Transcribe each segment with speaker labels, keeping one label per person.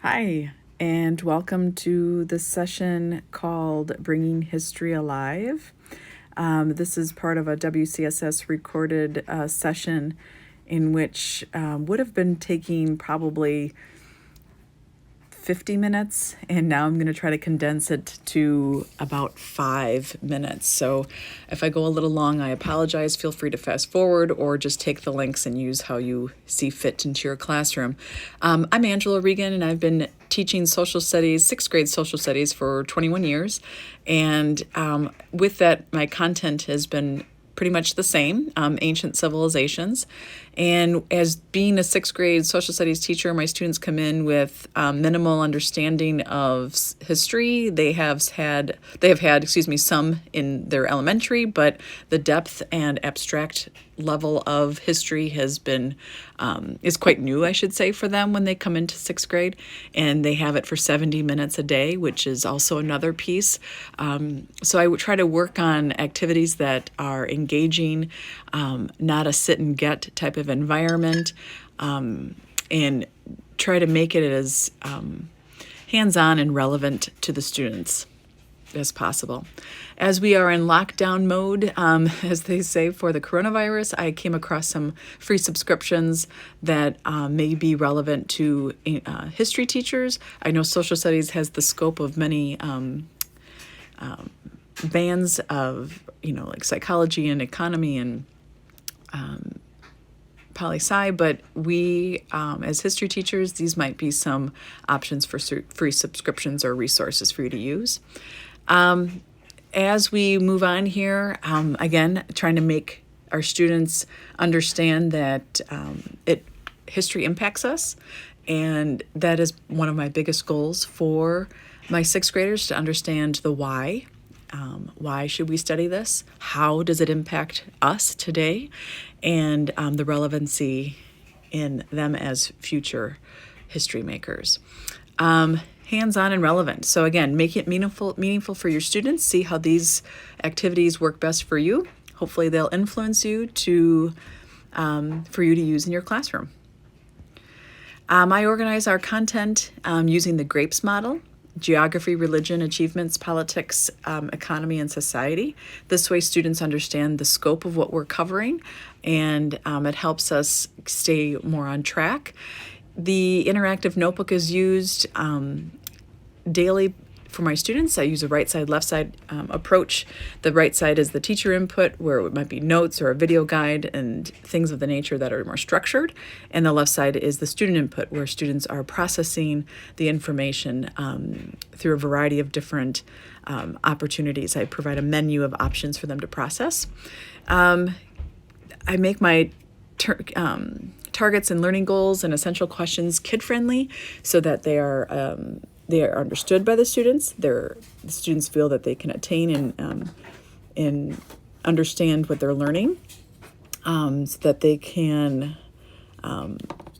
Speaker 1: Hi, and welcome to this session called Bringing History Alive. This is part of a WCSS recorded session in which would have been taking probably 50 minutes, and now I'm going to try to condense it to about 5 minutes. So if I go a little long, I apologize. Feel free to fast forward or just take the links and use how you see fit into your classroom. I'm Angela Regan, and I've been teaching social studies, sixth grade social studies, for 21 years. And with that, my content has been pretty much the same, ancient civilizations. And as being a sixth grade social studies teacher, my students come in with minimal understanding of history. They have had, some in their elementary, but the depth and abstract level of history has been is quite new, I should say, for them when they come into sixth grade, and they have it for 70 minutes a day, which is also another piece. So I would try to work on activities that are engaging, not a sit and get type of environment, and try to make it as hands-on and relevant to the students as possible. As we are in lockdown mode, as they say, for the coronavirus, I came across some free subscriptions that may be relevant to history teachers. I know social studies has the scope of many bands of, like psychology and economy and poli-sci, but we, as history teachers, these might be some options for free subscriptions or resources for you to use. As we move on here, again, trying to make our students understand that history impacts us, and that is one of my biggest goals for my sixth graders, to understand the why. Why should we study this? How does it impact us today? And the relevancy in them as future history makers. Hands-on and relevant. So again, make it meaningful for your students. See how these activities work best for you. Hopefully they'll influence you for you to use in your classroom. I organize our content using the GRAPES model: geography, religion, achievements, politics, economy, and society. This way students understand the scope of what we're covering, and it helps us stay more on track. The interactive notebook is used daily for my students. I use a right side, left side approach. The right side is the teacher input, where it might be notes or a video guide and things of the nature that are more structured. And the left side is the student input, where students are processing the information through a variety of different opportunities. I provide a menu of options for them to process. I make my targets and learning goals and essential questions kid-friendly, so that they are understood by the students. The students feel that they can attain and understand what they're learning, so that they can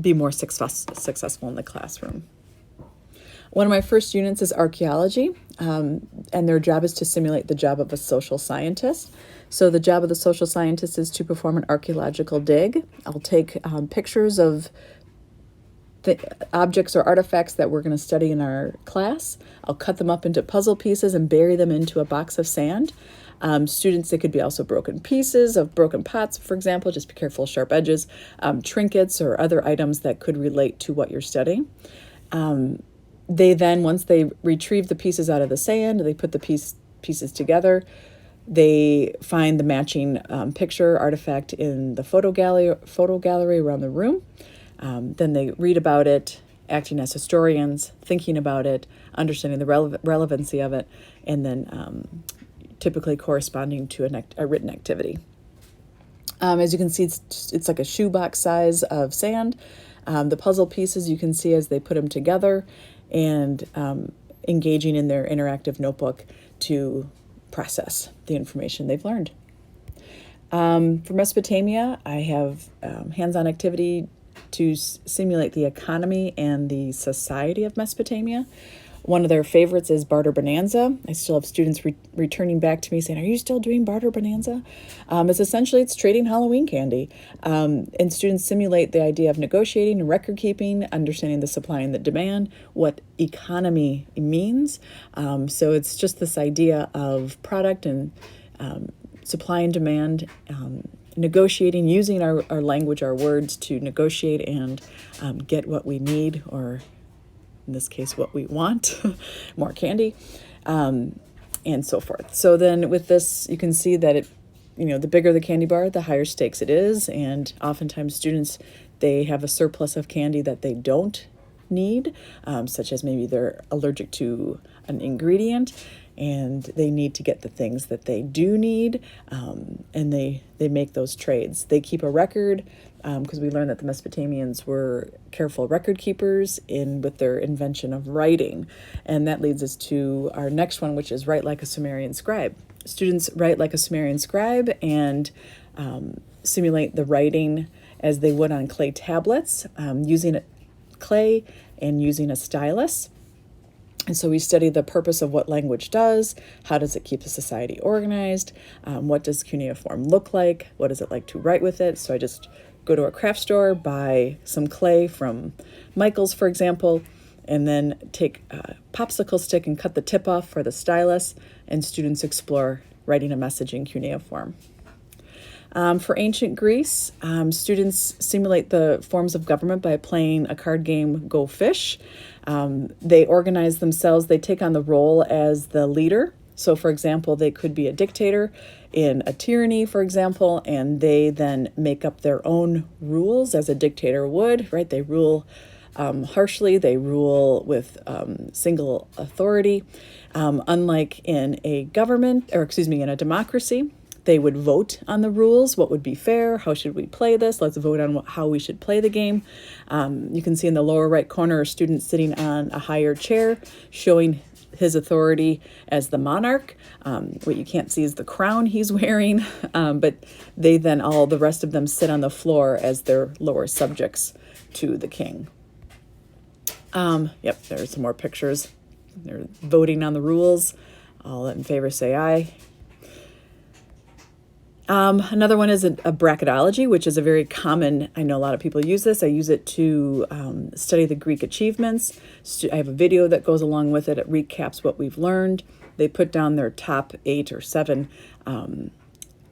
Speaker 1: be more successful in the classroom. One of my first units is archaeology, and their job is to simulate the job of a social scientist. So the job of the social scientist is to perform an archaeological dig. I'll take pictures of the objects or artifacts that we're going to study in our class. I'll cut them up into puzzle pieces and bury them into a box of sand. Students, it could be also broken pieces of broken pots, for example. Just be careful of sharp edges, trinkets, or other items that could relate to what you're studying. They then, once they retrieve the pieces out of the sand, they put the pieces together. They find the matching picture artifact in the photo gallery around the room. Then they read about it, acting as historians, thinking about it, understanding the relevancy of it, and then typically corresponding to a written activity. As you can see, it's like a shoebox size of sand. The puzzle pieces you can see as they put them together, and engaging in their interactive notebook to process the information they've learned. For Mesopotamia, I have hands-on activity to simulate the economy and the society of Mesopotamia. One of their favorites is Barter Bonanza. I still have students returning back to me saying, "Are you still doing Barter Bonanza?" It's trading Halloween candy. And students simulate the idea of negotiating and record keeping, understanding the supply and the demand, what economy means. So it's just this idea of product and supply and demand, negotiating, using our language, our words to negotiate and get what we need, or in this case, what we want, more candy, and so forth. So then with this, you can see that the bigger the candy bar, the higher stakes it is. And oftentimes students, they have a surplus of candy that they don't need, such as maybe they're allergic to an ingredient and they need to get the things that they do need, and they make those trades. They keep a record, because we learned that the Mesopotamians were careful record keepers with their invention of writing. And that leads us to our next one, which is write like a Sumerian scribe. Students write like a Sumerian scribe and simulate the writing as they would on clay tablets, using clay and using a stylus. And so we study the purpose of what language does, how does it keep the society organized, what does cuneiform look like, what is it like to write with it. So I just go to a craft store, buy some clay from Michael's, for example, and then take a popsicle stick and cut the tip off for the stylus, and students explore writing a message in cuneiform. For ancient Greece, students simulate the forms of government by playing a card game, Go Fish. They organize themselves. They take on the role as the leader. So, for example, they could be a dictator in a tyranny, for example, and they then make up their own rules as a dictator would, right? They rule harshly. They rule with single authority. Unlike in a government, in a democracy, they would vote on the rules. What would be fair? How should we play this? Let's vote on how we should play the game. You can see in the lower right corner a student sitting on a higher chair, showing his authority as the monarch. What you can't see is the crown he's wearing, but they then, the rest of them sit on the floor as their lower subjects to the king. There's some more pictures. They're voting on the rules. All in favor say aye. Another one is a bracketology, which is a very common, I know a lot of people use this. I use it to study the Greek achievements. I have a video that goes along with it. It recaps what we've learned. They put down their top 8 or 7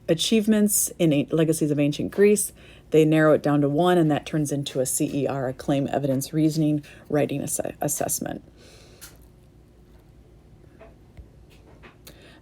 Speaker 1: achievements in Legacies of Ancient Greece. They narrow it down to 1, and that turns into a CER, a claim, evidence, reasoning, writing assessment.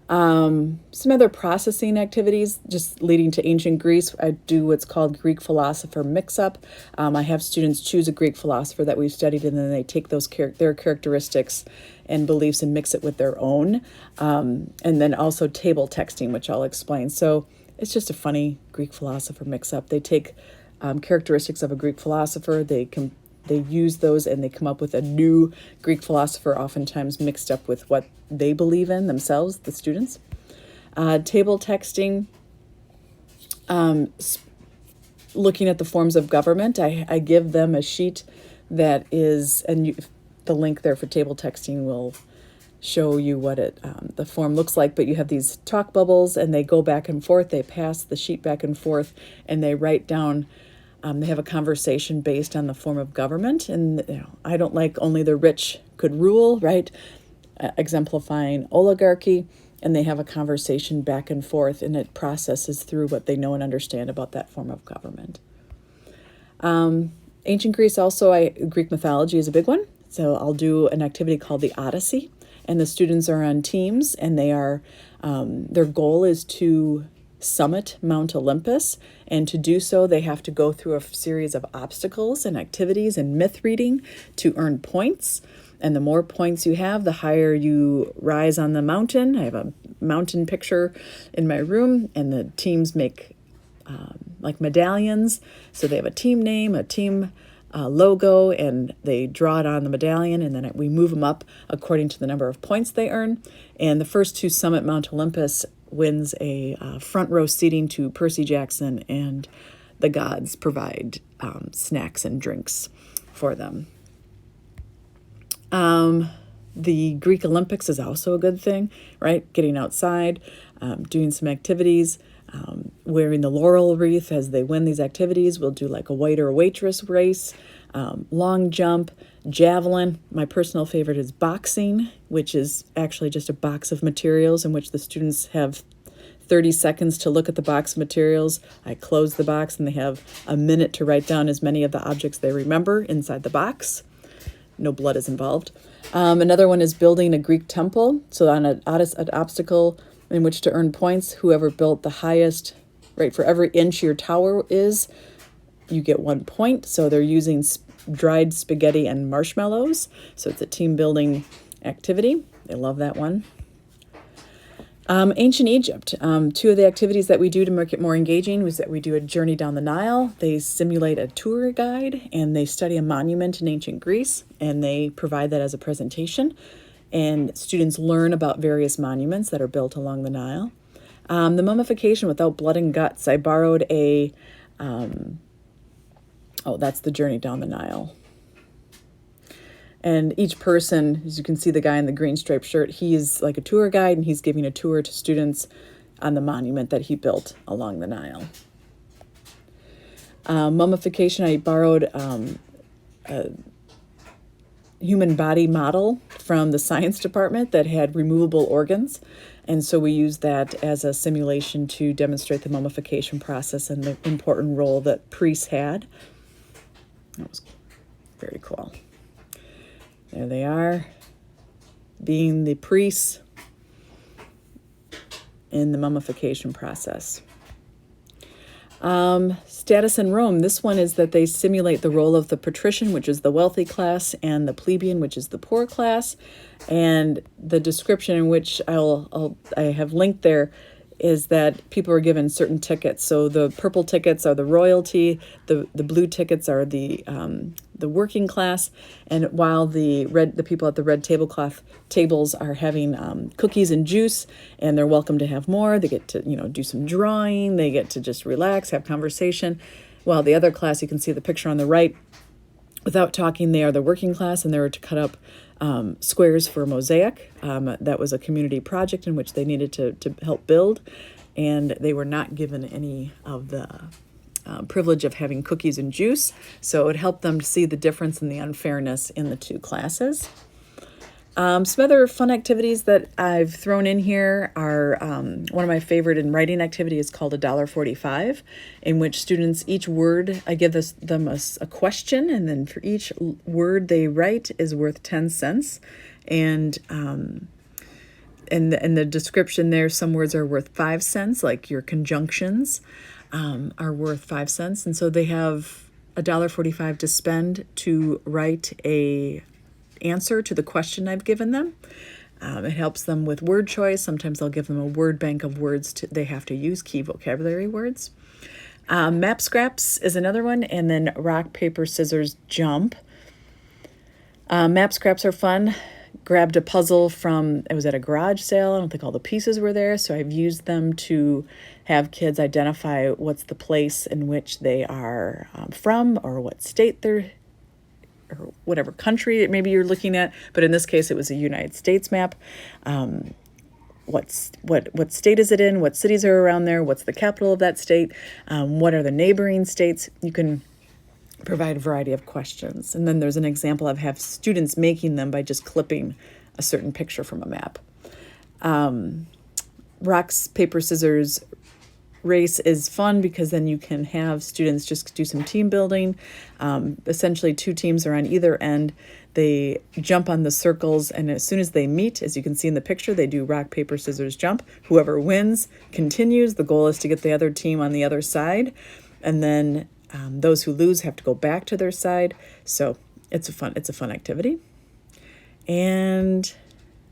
Speaker 1: Some other processing activities just leading to ancient Greece. I do what's called Greek philosopher mix-up. I have students choose a Greek philosopher that we've studied, and then they take their characteristics and beliefs and mix it with their own. And then also table texting, which I'll explain. So it's just a funny Greek philosopher mix-up. They take characteristics of a Greek philosopher, they use those, and they come up with a new Greek philosopher, oftentimes mixed up with what they believe in themselves, the students. Table texting, looking at the forms of government. I give them a sheet that is, the link there for table texting will show you what the form looks like, but you have these talk bubbles, and they go back and forth. They pass the sheet back and forth, and they write down. They have a conversation based on the form of government, and I don't like only the rich could rule, right? Exemplifying oligarchy, and they have a conversation back and forth, and it processes through what they know and understand about that form of government. Ancient Greece also, Greek mythology is a big one, so I'll do an activity called the Odyssey, and the students are on teams, and they are their goal is to summit Mount Olympus, and to do so they have to go through a series of obstacles and activities and myth reading to earn points, and the more points you have, the higher you rise on the mountain. I have a mountain picture in my room, and the teams make like medallions, so they have a team name, a team logo, and they draw it on the medallion, and then we move them up according to the number of points they earn, and the first to summit Mount Olympus wins a front row seating to Percy Jackson, and the gods provide snacks and drinks for them. The Greek Olympics is also a good thing, right? Getting outside, doing some activities, wearing the laurel wreath as they win these activities. We'll do like a waiter or waitress race, long jump, javelin. My personal favorite is boxing, which is actually just a box of materials in which the students have 30 seconds to look at the box of materials. I close the box and they have a minute to write down as many of the objects they remember inside the box. No blood is involved. Another one is building a Greek temple. So on an obstacle in which to earn points, whoever built the highest, right, for every inch your tower is, you get 1 point. So they're using dried spaghetti and marshmallows. So it's a team building activity. They love that one. Ancient Egypt. Two of the activities that we do to make it more engaging was that we do a journey down the Nile. They simulate a tour guide and they study a monument in ancient Greece and they provide that as a presentation. And students learn about various monuments that are built along the Nile. The mummification without blood and guts. I borrowed that's the journey down the Nile. And each person, as you can see the guy in the green striped shirt, he is like a tour guide and he's giving a tour to students on the monument that he built along the Nile. Mummification, I borrowed a human body model from the science department that had removable organs. And so we used that as a simulation to demonstrate the mummification process and the important role that priests had. That was very cool. There they are, being the priests in the mummification process. Status in Rome. This one is that they simulate the role of the patrician, which is the wealthy class, and the plebeian, which is the poor class. And the description in which I have linked there is that people are given certain tickets. So the purple tickets are the royalty, the blue tickets are the working class, and while the people at the red tablecloth tables are having cookies and juice, and they're welcome to have more. They get to do some drawing. They get to just relax, have conversation. While the other class, you can see the picture on the right, without talking, they are the working class, and they were to cut up squares for a mosaic. That was a community project in which they needed to help build, and they were not given any of the privilege of having cookies and juice. So it helped them to see the difference and the unfairness in the two classes. Some other fun activities that I've thrown in here are one of my favorite in writing activity is called $1.45, in which students, each word, I give them a question, and then for each word they write is worth 10 cents. And in the description there, some words are worth 5 cents, like your conjunctions are worth 5 cents. And so they have $1.45 to spend to write a answer to the question I've given them. It helps them with word choice. Sometimes I'll give them a word bank of words they have to use, key vocabulary words. Map scraps is another one, and then rock, paper, scissors, jump. Map scraps are fun. Grabbed a puzzle it was at a garage sale. I don't think all the pieces were there, so I've used them to have kids identify what's the place in which they are from, or what state they're, or whatever country maybe you're looking at. But in this case, it was a United States map. What state is it in? What cities are around there? What's the capital of that state? What are the neighboring states? You can provide a variety of questions. And then there's an example of have students making them by just clipping a certain picture from a map. Rocks, paper, scissors race is fun because then you can have students just do some team building. Essentially, two teams are on either end. They jump on the circles, and as soon as they meet, as you can see in the picture, they do rock, paper, scissors, jump. Whoever wins continues. The goal is to get the other team on the other side. And then those who lose have to go back to their side. So it's a fun activity. And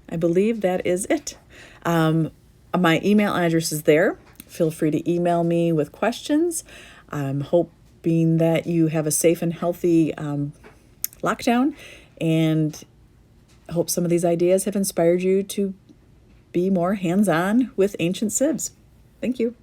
Speaker 1: I believe that is it. My email address is there. Feel free to email me with questions. I'm hoping that you have a safe and healthy lockdown, and I hope some of these ideas have inspired you to be more hands-on with ancient civs. Thank you.